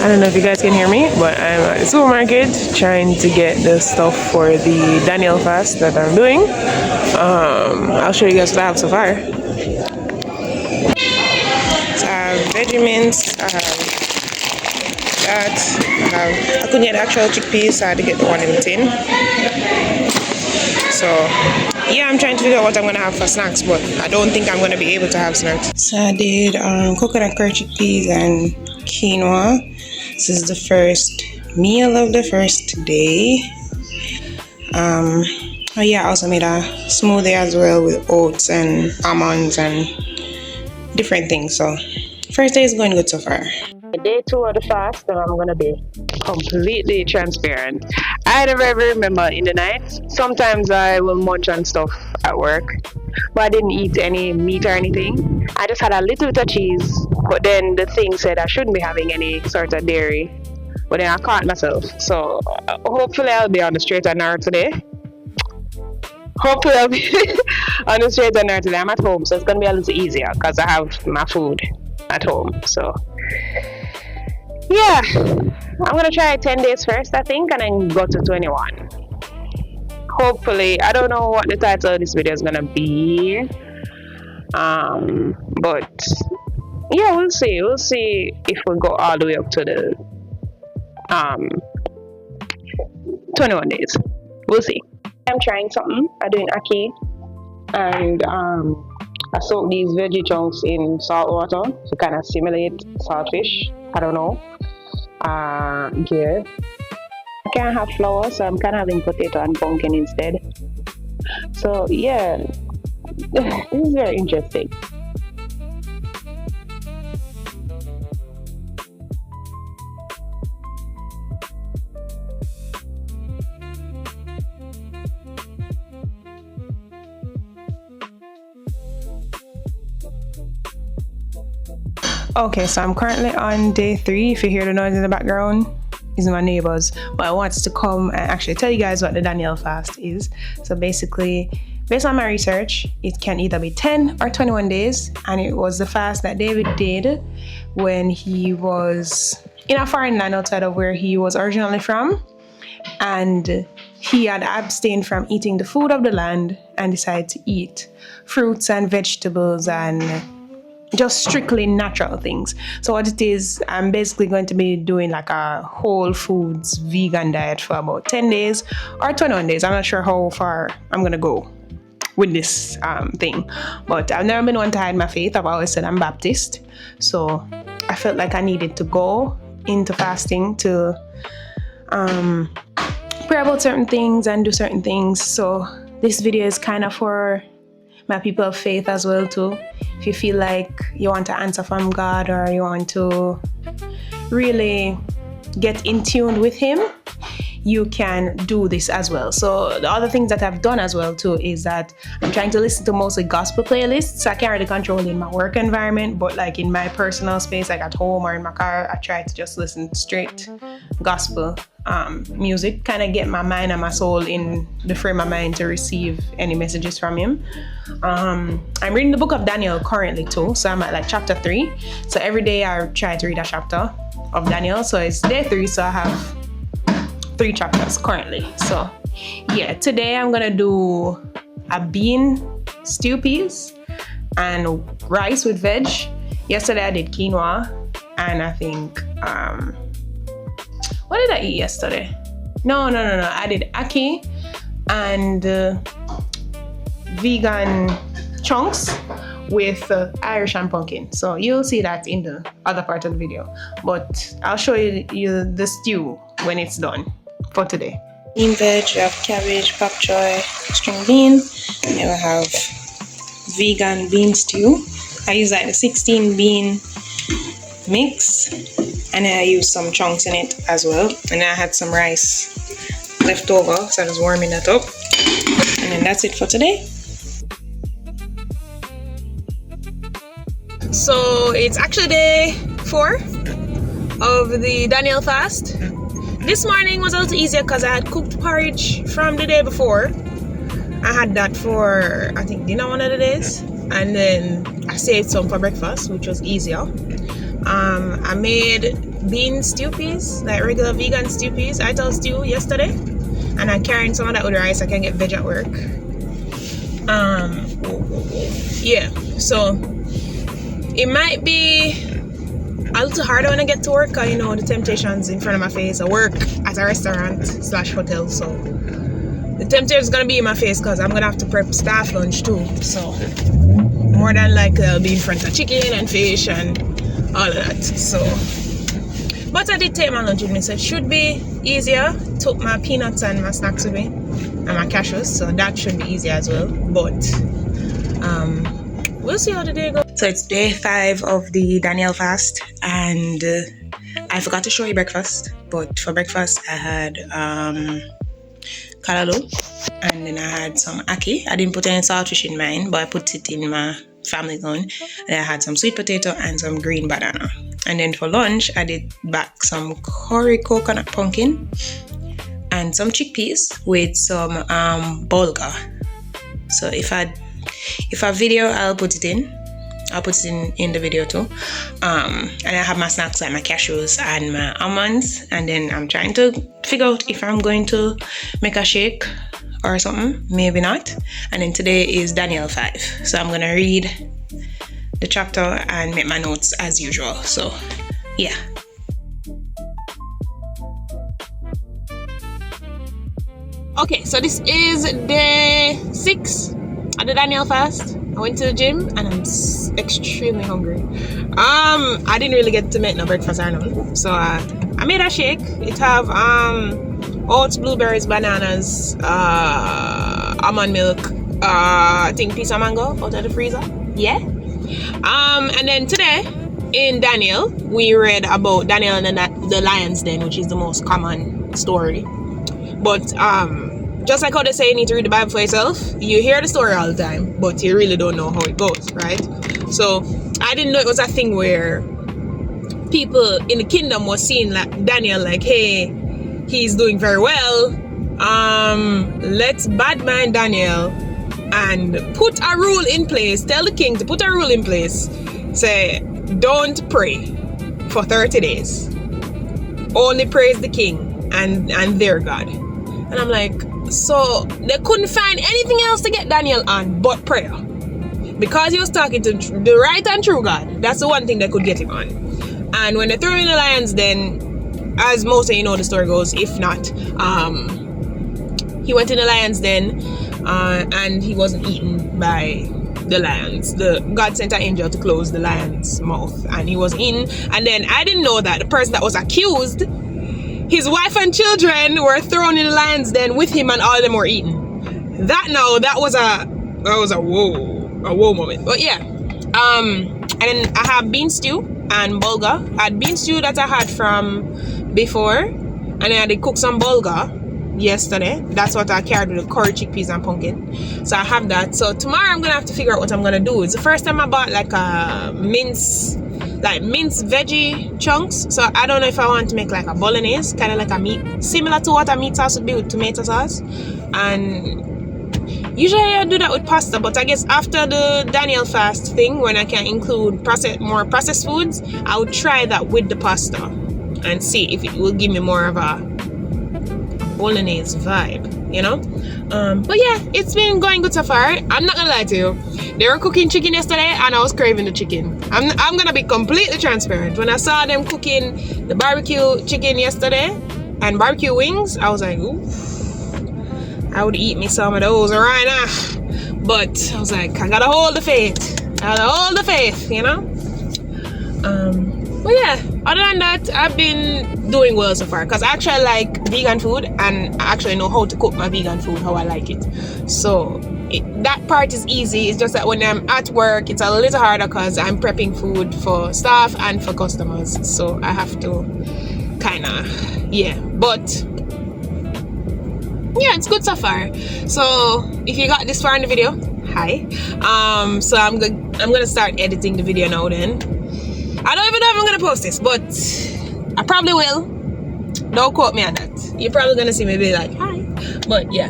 I don't know if you guys can hear me, but I'm at the supermarket trying to get the stuff for the Daniel fast that I'm doing. I'll show you guys what I have so far. So I have Vegemins, I have that, I couldn't get the actual chickpeas, so I had to get the one in the tin. So yeah, I'm trying to figure out what I'm gonna have for snacks, but I don't think I'm gonna be able to have snacks. So I did coconut curd chickpeas and quinoa. This is the first meal of the first day. Oh yeah, I also made a smoothie as well with oats and almonds and different things. So first day is going good so far. Day 2 of the fast, and I'm gonna be completely transparent. I never ever remember in the night. Sometimes I will munch on stuff at work, but I didn't eat any meat or anything. I just had a little bit of cheese, but then the thing said I shouldn't be having any sort of dairy. But then I caught myself. So hopefully I'll be on the straight and narrow today. Hopefully I'll be on the straight and narrow today. I'm at home, so it's gonna be a little easier because I have my food at home. So yeah, I'm gonna try 10 days first, I think, and then go to 21. Hopefully, I don't know what the title of this video is gonna be, but yeah, we'll see. We'll see if we go all the way up to the 21 days. We'll see. I'm trying something. I'm doing ackee, and I soak these veggie chunks in salt water to kind of simulate saltfish. I don't know. Yeah. I can't have flour, so I'm kind of having potato and pumpkin instead. So yeah, this is very interesting. Okay, so I'm currently on day 3. If you hear the noise in the background, it's my neighbors. But I wanted to come and actually tell you guys what the Daniel fast is. So basically, based on my research, it can either be 10 or 21 days. And it was the fast that David did when he was in a foreign land outside of where he was originally from. And he had abstained from eating the food of the land and decided to eat fruits and vegetables and just strictly natural things. So what it is, I'm basically going to be doing like a whole foods vegan diet for about 10 days or 21 days. I'm not sure how far I'm gonna go with this thing, but I've never been one to hide my faith. I've always said I'm Baptist, so I felt like I needed to go into fasting to pray about certain things and do certain things. So this video is kind of for my people of faith as well too. If you feel like you want to answer from God or you want to really get in tune with Him, you can do this as well. So the other things that I've done as well too is that I'm trying to listen to mostly gospel playlists. So I can't really control in my work environment, but like in my personal space, like at home or in my car, I try to just listen straight gospel music, kind of get my mind and my soul in the frame of mind to receive any messages from Him. I'm reading the book of Daniel currently too, so I'm at like chapter 3. So every day I try to read a chapter of Daniel. So it's day 3, so I have 3 chapters currently. So yeah, today I'm gonna do a bean stew peas and rice with veg. Yesterday I did quinoa, and I think what did I eat yesterday? No. I did ackee and vegan chunks with Irish and pumpkin. So you'll see that in the other part of the video. But I'll show you the stew when it's done for today. In veg, you have cabbage, pak choy, string bean. And then we have vegan bean stew. I use like the 16 bean mix, and then I use some chunks in it as well. And then I had some rice left over, so I was warming that up. And then that's it for today. So it's actually day 4 of the Daniel fast. This morning was a little easier because I had cooked porridge from the day before. I had that for, I think, dinner one of the days. And then I saved some for breakfast, which was easier. I made bean stew peas, like regular vegan stew peas. I told stew yesterday, and I'm carrying some of that with rice. I can get veg at work. Yeah, so it might be a little harder when I get to work, because you know the temptations in front of my face. I work at a restaurant/hotel, so the temptation is gonna be in my face because I'm gonna have to prep staff lunch too. So more than likely I'll be in front of chicken and fish and all of that. So, but I did take my lunch with me, so it should be easier. Took my peanuts and my snacks with me and my cashews, so that should be easier as well. But we'll see how the day goes. So it's day 5 of the Daniel fast, and I forgot to show you breakfast. But for breakfast I had callaloo, and then I had some ackee. I didn't put any saltfish in mine, but I put it in my family one. And I had some sweet potato and some green banana. And then for lunch I did back some curry coconut pumpkin and some chickpeas with some bulgur. So if I video, I'll put it in the video too. And I have my snacks like my cashews and my almonds, and then I'm trying to figure out if I'm going to make a shake or something, maybe not. And then today is Daniel 5, so I'm gonna read the chapter and make my notes as usual. So yeah. Okay, so this is day 6 of the Daniel fast. I went to the gym and I'm extremely hungry. I didn't really get to make no breakfast or nothing, so I made a shake. It have oats, blueberries, bananas, almond milk, I think piece of mango out of the freezer. Yeah. And then today in Daniel we read about Daniel and the lion's den, which is the most common story. But just like how they say you need to read the Bible for yourself, you hear the story all the time, but you really don't know how it goes, right? So I didn't know it was a thing where people in the kingdom was seeing like Daniel like, hey, he's doing very well. Let's badmine Daniel and put a rule in place. Tell the king to put a rule in place. Say, don't pray for 30 days. Only praise the king and their God. And I'm like, so they couldn't find anything else to get Daniel on but prayer, because he was talking to the right and true God. That's the one thing they could get him on. And when they threw him in the lions den, as most of you know the story goes, if not, he went in the lions den and he wasn't eaten by the lions. God sent an angel to close the lion's mouth and he was eaten. And then I didn't know that the person that was accused, his wife and children were thrown in the lion's den with him, and all of them were eaten. That was a whoa moment. But yeah, and then I have bean stew and bulgur. I had bean stew that I had from before, and then I did cook some bulgur yesterday. That's what I carried with the curry, chickpeas and pumpkin. So I have that. So tomorrow I'm gonna have to figure out what I'm gonna do. It's the first time I bought like a minced veggie chunks. So I don't know if I want to make like a bolognese, kind of like a meat, similar to what a meat sauce would be with tomato sauce. And usually I do that with pasta, but I guess after the Daniel fast thing, when I can include more processed foods, I would try that with the pasta and see if it will give me more of a bolognese vibe, you know. But yeah, it's been going good so far. I'm not gonna lie to you, they were cooking chicken yesterday and I was craving the chicken. I'm gonna be completely transparent. When I saw them cooking the barbecue chicken yesterday and barbecue wings, I was like, ooh, I would eat me some of those right now. But I was like, I gotta hold the faith, you know. But yeah, other than that, I've been doing well so far, because I actually like vegan food and I actually know how to cook my vegan food how I like it. So that part is easy. It's just that when I'm at work, it's a little harder because I'm prepping food for staff and for customers. So I have to but yeah, it's good so far. So if you got this far in the video, hi. So I'm gonna start editing the video now then. I don't even know if I'm gonna post this, but I probably will. Don't quote me on that. You're probably gonna see me be like, hi. But yeah,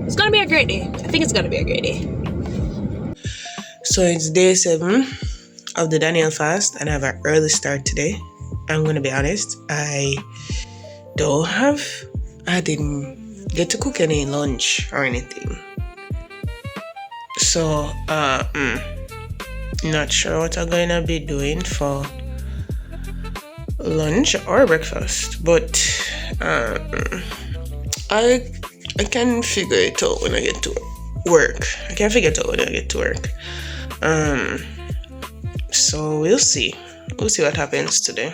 it's gonna be a great day. I think it's gonna be a great day. So it's day 7 of the Daniel fast, and I have an early start today. I'm gonna be honest, I didn't get to cook any lunch or anything. So, not sure what I'm gonna be doing for lunch or breakfast, but I can figure it out when I get to work. So we'll see what happens today.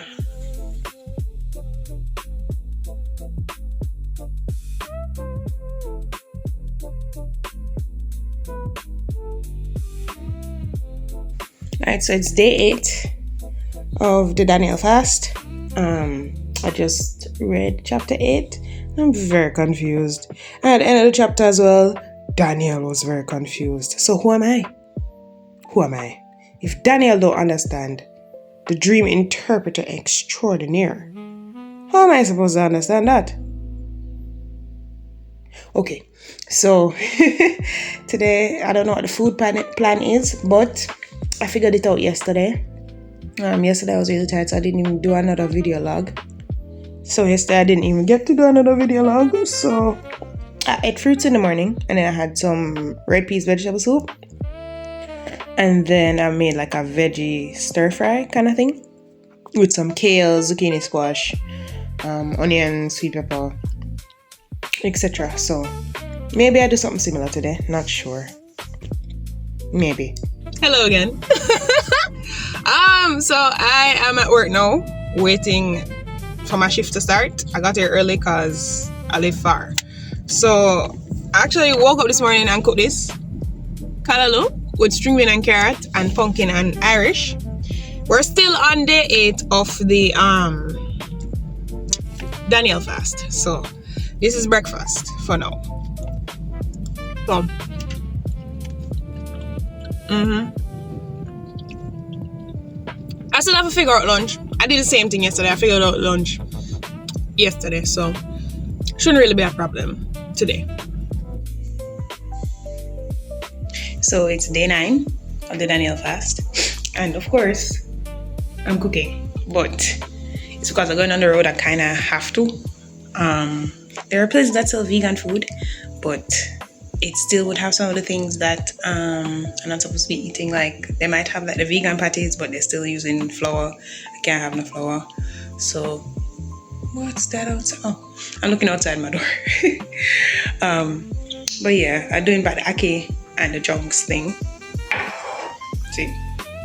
Alright, so it's day 8 of the Daniel fast. I just read chapter 8. I'm very confused. And at the end of the chapter as well, Daniel was very confused. So who am I? If Daniel don't understand the dream interpreter extraordinaire, how am I supposed to understand that? Okay, so today, I don't know what the food plan is, but I figured it out yesterday. Yesterday I was really tired, so I didn't even do another video log. So yesterday I didn't even get to do another video log. So I ate fruits in the morning, and then I had some red peas vegetable soup. And then I made like a veggie stir fry kind of thing with some kale, zucchini, squash, onion, sweet pepper, etc. So maybe I do something similar today. Not sure. Maybe. Hello again. So I am at work now, waiting for my shift to start. I got here early because I live far. So I actually woke up this morning and cooked this callaloo with string bean and carrot and pumpkin and Irish. We're still on day 8 of the Daniel fast. So this is breakfast for now. So I still have to figure out lunch. I did the same thing yesterday. I figured out lunch yesterday, so shouldn't really be a problem today. So it's day 9 of the Daniel fast, and of course I'm cooking, but it's because I'm going on the road. I kind of have to. There are places that sell vegan food, but it still would have some of the things that I'm not supposed to be eating. Like they might have like the vegan patties, but they're still using flour. I can't have no flour. So what's that outside? Oh, I'm looking outside my door. But yeah, I'm doing by the ackee and the chunks thing. See,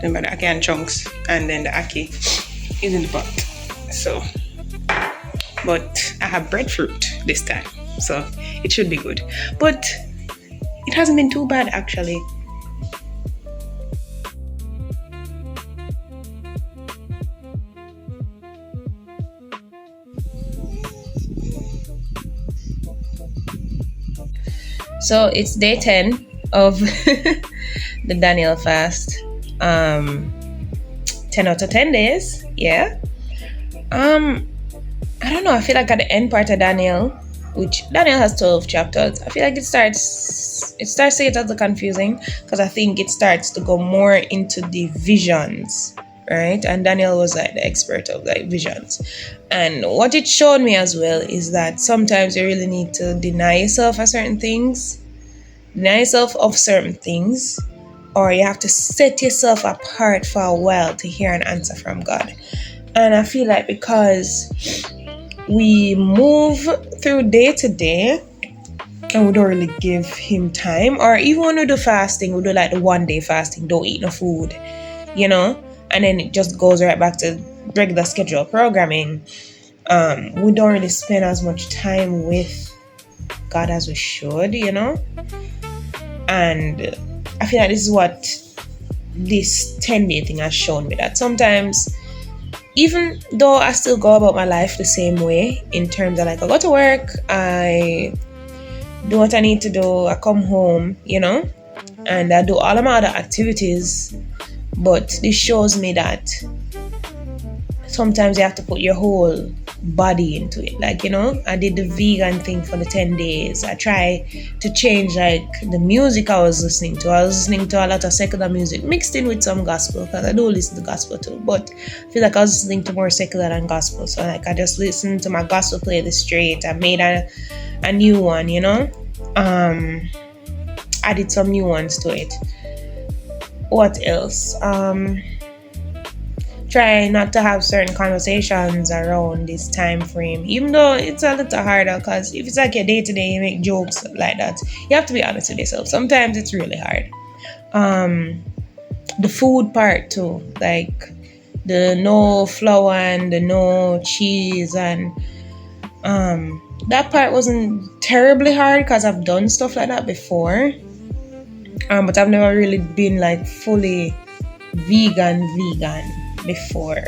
doing by the ackee and chunks, and then the ackee is in the pot. So, but I have breadfruit this time, so it should be good. But it hasn't been too bad actually. So it's day 10 of the Daniel fast. 10 out of 10 days. Yeah. I don't know. I feel like at the end part of Daniel, which Daniel has 12 chapters, I feel like it starts to get a little confusing, because I think it starts to go more into the visions, right? And Daniel was like the expert of like visions. And what it showed me as well is that sometimes you really need to deny yourself of certain things, or you have to set yourself apart for a while to hear an answer from God. And I feel like because we move through day to day and we don't really give him time, or even when we do fasting, we do like the 1 day fasting, don't eat no food, you know, and then it just goes right back to regular schedule programming. We don't really spend as much time with God as we should, you know. And I feel like this is what this 10-day thing has shown me, that sometimes, even though I still go about my life the same way, in terms of like I go to work, I do what I need to do, I come home, you know, and I do all of my other activities, but this shows me that sometimes you have to put your whole body into it. Like, I did the vegan thing for the 10 days. I try to change like the music I was listening to. I was listening to a lot of secular music mixed in with some gospel, because I do listen to gospel too, but I feel like I was listening to more secular than gospel. So like I just listened to my gospel playlist straight. I made a new one, added some new ones to it. What else? Try not to have certain conversations around this time frame, even though it's a little harder, because if it's like your day-to-day, you make jokes like that, you have to be honest with yourself. Sometimes it's really hard. The food part too, like the no flour and the no cheese, and that part wasn't terribly hard because I've done stuff like that before, but I've never really been like fully vegan before,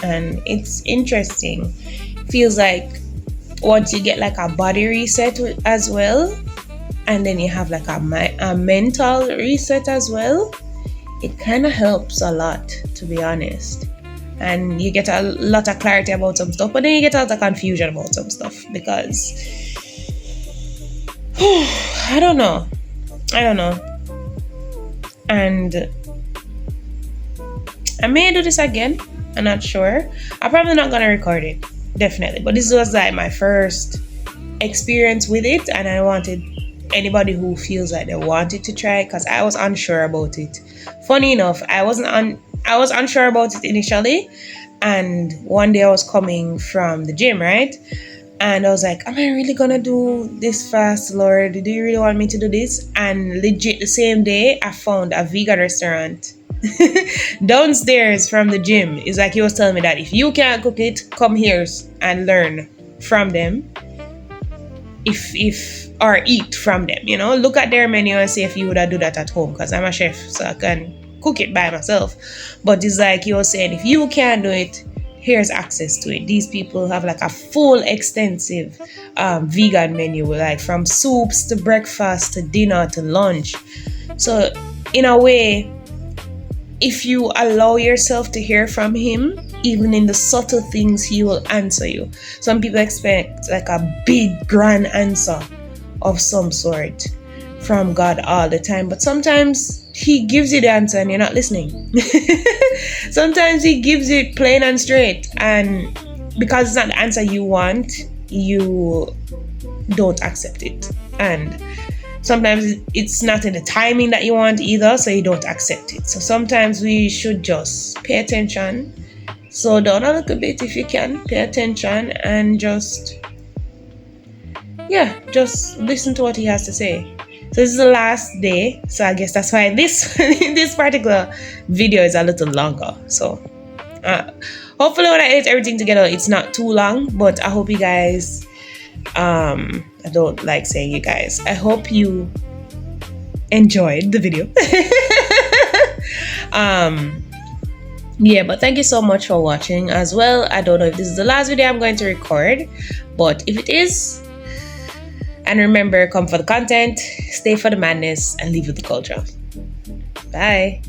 and it's interesting. Feels like once you get like a body reset as well, and then you have like a mental reset as well, it kind of helps a lot, to be honest. And you get a lot of clarity about some stuff, but then you get a lot of confusion about some stuff, because I don't know, and I may do this again. I'm not sure. I'm probably not gonna record it, definitely. But this was like my first experience with it, and I wanted anybody who feels like they wanted to try it, because I was unsure about it. Funny enough, I was unsure about it initially, and one day I was coming from the gym, right? And I was like, am I really gonna do this fast, Lord? Do you really want me to do this? And legit the same day, I found a vegan restaurant downstairs from the gym. It's like he was telling me that if you can't cook it, come here and learn from them. Or eat from them, look at their menu and see if you would do that at home, because I'm a chef, so I can cook it by myself. But it's like he was saying, if you can't do it, here's access to it. These people have like a full extensive vegan menu, like from soups to breakfast to dinner to lunch. So in a way, if you allow yourself to hear from him, even in the subtle things, he will answer you. Some people expect like a big grand answer of some sort from God all the time, but sometimes he gives you the answer and you're not listening. Sometimes he gives it plain and straight, and because it's not the answer you want, you don't accept it. And sometimes it's not in the timing that you want either, so you don't accept it. So sometimes we should just pay attention, slow down a little bit if you can, pay attention, and just listen to what he has to say. So this is the last day, so I guess that's why this this particular video is a little longer. So hopefully when I edit everything together, it's not too long, but I hope you guys, I don't like saying you guys, I hope you enjoyed the video. But thank you so much for watching as well. I don't know if this is the last video I'm going to record, but if it is, and remember, come for the content, stay for the madness, and leave with the culture. Bye.